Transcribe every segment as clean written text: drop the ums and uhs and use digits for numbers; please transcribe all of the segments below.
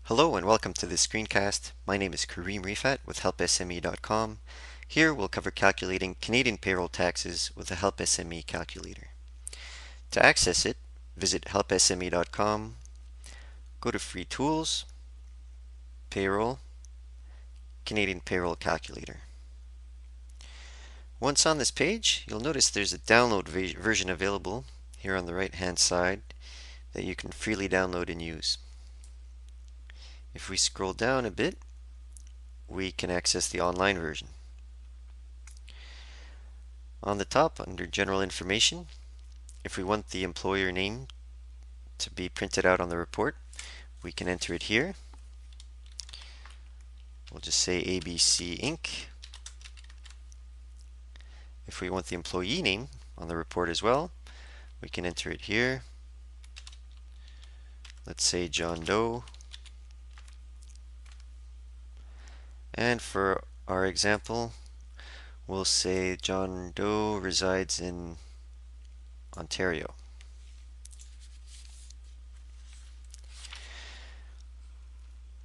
Hello and welcome to this screencast. My name is Kareem Rifat with HelpSME.com. Here we'll cover calculating Canadian payroll taxes with the Help SME calculator. To access it, visit HelpSME.com, go to Free Tools, Payroll, Canadian Payroll Calculator. Once on this page, you'll notice there's a download version available here on the right hand side that you can freely download and use. If we scroll down a bit, we can access the online version. On the top, under General Information, if we want the employer name to be printed out on the report, we can enter it here. We'll just say ABC Inc. If we want the employee name on the report as well, we can enter it here. Let's say John Doe. And for our example, we'll say John Doe resides in Ontario.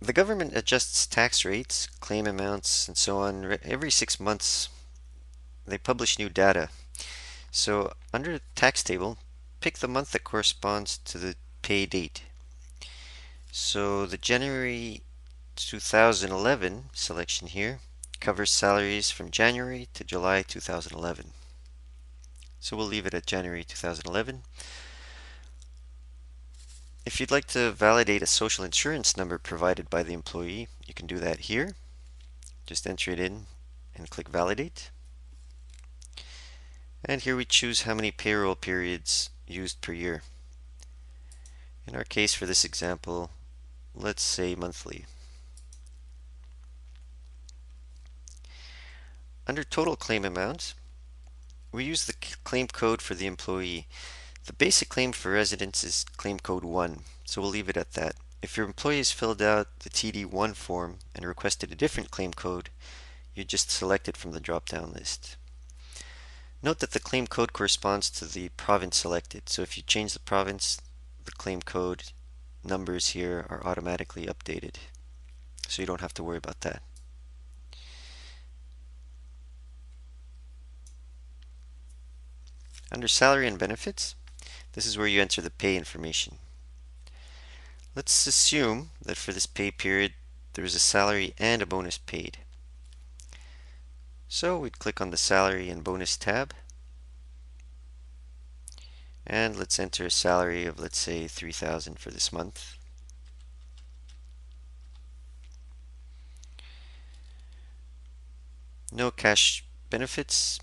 The government adjusts tax rates, claim amounts, and so on. Every 6 months, they publish new data. So under the tax table, pick the month that corresponds to the pay date. So the January 2011 selection here covers salaries from January to July 2011. So we'll leave it at January 2011. If you'd like to validate a social insurance number provided by the employee, you can do that here. Just enter it in and click Validate. And here we choose how many payroll periods used per year. In our case for this example, let's say monthly. Under total claim amount, we use the claim code for the employee. The basic claim for residents is claim code 1, so we'll leave it at that. If your employee has filled out the TD1 form and requested a different claim code, you just select it from the drop-down list. Note that the claim code corresponds to the province selected, so if you change the province, the claim code numbers here are automatically updated, so you don't have to worry about that. Under salary and benefits, this is where you enter the pay information. Let's assume that for this pay period there is a salary and a bonus paid. So we'd click on the salary and bonus tab, and let's enter a salary of, let's say, $3,000 for this month. No cash benefits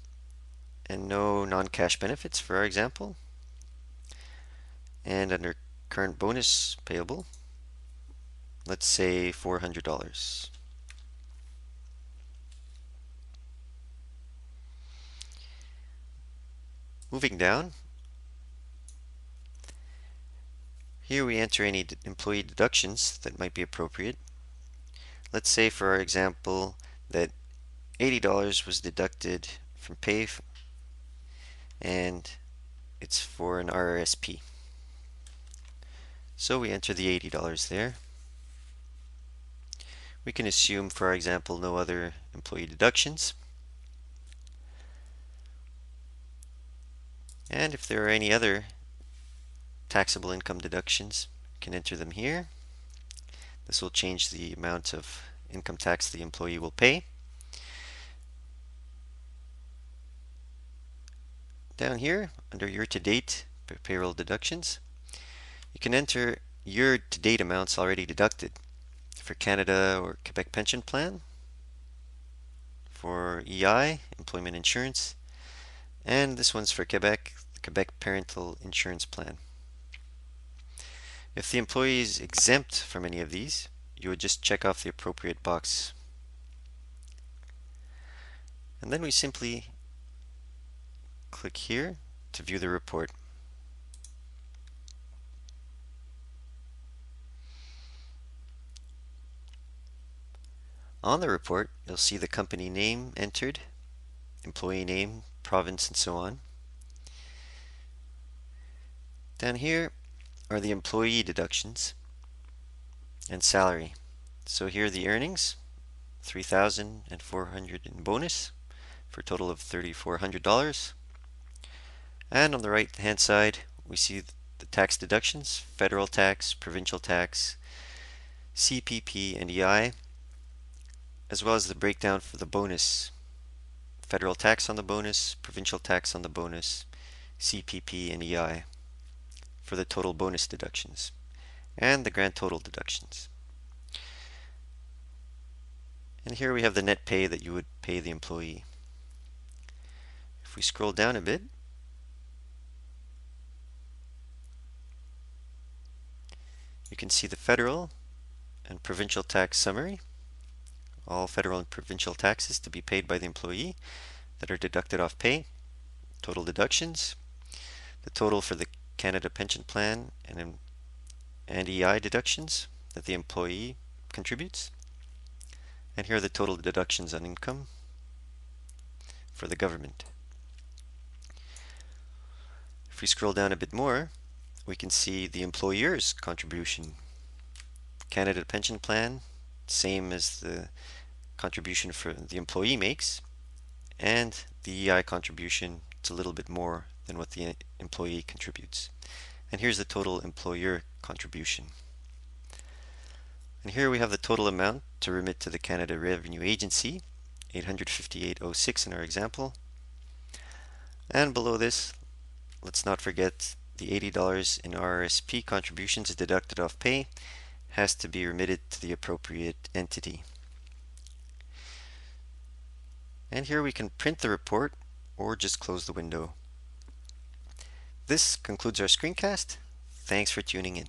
and no non-cash benefits for our example. And under current bonus payable, let's say $400. Moving down, here we enter any employee deductions that might be appropriate. Let's say for our example that $80 was deducted from pay and it's for an RRSP. So we enter the $80 there. We can assume, for our example, no other employee deductions. And if there are any other taxable income deductions, we can enter them here. This will change the amount of income tax the employee will pay. Down here, under year-to-date payroll deductions, you can enter year-to-date amounts already deducted for Canada or Quebec Pension Plan, for EI, Employment Insurance, and this one's for Quebec, the Quebec Parental Insurance Plan. If the employee is exempt from any of these, you would just check off the appropriate box. And then we simply click here to view the report. On the report, you'll see the company name entered, employee name, province, and so on. Down here are the employee deductions. and salary. So here are the earnings, 3,400 in bonus for a total of $3,400. And on the right hand side, we see the tax deductions, federal tax, provincial tax, CPP and EI, as well as the breakdown for the bonus. Federal tax on the bonus, provincial tax on the bonus, CPP and EI for the total bonus deductions, and the grand total deductions. And here we have the net pay that you would pay the employee. If we scroll down a bit, you can see the federal and provincial tax summary. All federal and provincial taxes to be paid by the employee that are deducted off pay, total deductions, the total for the Canada Pension Plan and EI deductions that the employee contributes. And here are the total deductions on income for the government. If we scroll down a bit more, we can see the employer's contribution. Canada Pension Plan, same as the contribution for the employee makes, and the EI contribution, it's a little bit more than what the employee contributes. And here's the total employer contribution. And here we have the total amount to remit to the Canada Revenue Agency, $858.06 in our example. And below this, let's not forget the $80 in RRSP contributions deducted off pay has to be remitted to the appropriate entity. And here we can print the report or just close the window. This concludes our screencast. Thanks for tuning in.